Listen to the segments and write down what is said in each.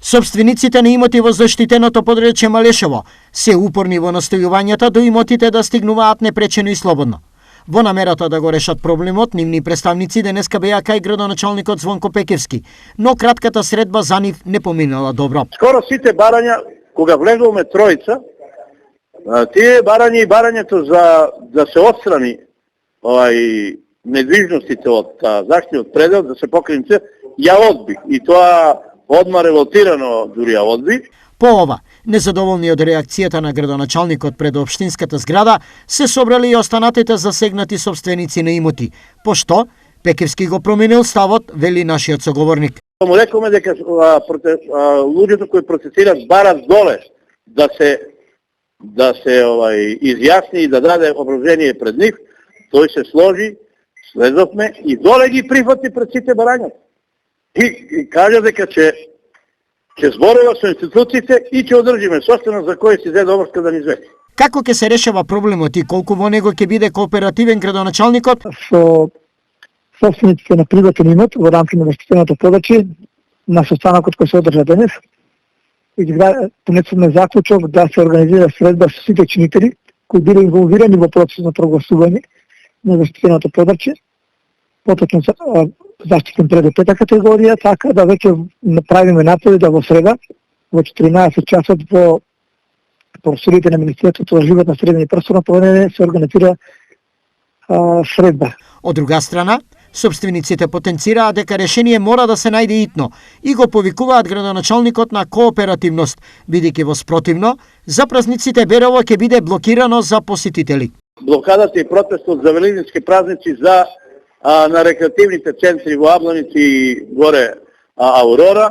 Собствениците на имоти во заштитеното подречје Малешево се упорни во настојувањата до имотите да стигнуваат непречено и слободно. Во намерата да го решат проблемот, нивни представници денеска беа кај градоначалникот Звонко Пекевски, но кратката средба за нив не поминала добро. Скоро сите барања, кога влегуваме тројца, тие барања и барањето за да се отстрани недвижностите од заштитниот предел, да се покринице, ја одби. И тоа одма револтирано дури ја одби. По ова, незадоволни од реакцијата на градоначалникот пред општинската зграда, се собрали и останатите засегнати собственици на имоти, пошто Пекевски го променил ставот, вели нашиот соговорник. Му рекоме дека луѓето кои протестираат барат доле да се изјасни и да даде образложение пред нив, тој се сложи, слезовме и доле ги прифати пред сите барања. И кажа дека ќе зборува со институциите и ќе одржиме собственост за кој си зеде обврска да ни извести. Како ќе се решава проблемот и колку во него ќе биде кооперативен градоначалникот? Со собствениците на приватен имот во рамките на заштитеното подрачје на состанокот кој се одржа денес, донесуваме заклучок да се организира средба со сите чинители кои биле инволвирани во процесот на прогласување на заштитеното подрачје, поточно заштитен предел пета категорија, така да веќе направиме напори да во среда, во 14 часот во просторите на Министерството за животна средина и просторно планирање се организира средба. Од друга страна, собствениците потенцираат дека решение мора да се најде итно и го повикуваат градоначалникот на кооперативност, бидејќи во спротивно, за празниците Берово ќе биде блокирано за посетители. Блокадата и протестот за велигденски празници на рекреативните центри во Абланици и горе Аурора,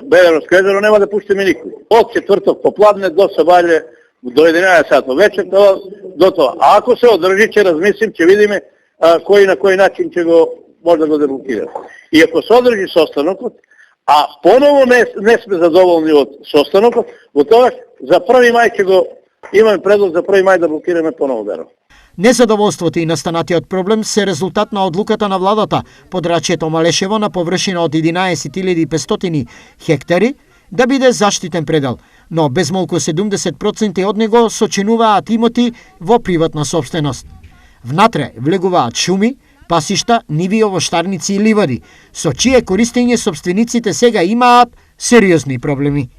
Береновско езеро нема да пуштиме никој. Од четврток попладне до сабајле до 11 сато вечер до тоа. А ако се одржи, ќе размислим, ќе видиме кој на кој начин ќе го може да го деблокира. И ако се одржи состанокот, а поново не сме задоволни од состанокот, во тоа за 1. мај ќе го имаме предлог за 1. мај да блокираме поново Берово. Незадоволството и настанатиот проблем се резултат на одлуката на владата подрачјето Малешево на површина од 11.500 хектари да биде заштитен предел, но безмалку 70% од него сочинуваат имоти во приватна собственост. Внатре влегуваат шуми, пасишта, ниви, овоштарници и ливади, со чие користење собствениците сега имаат сериозни проблеми.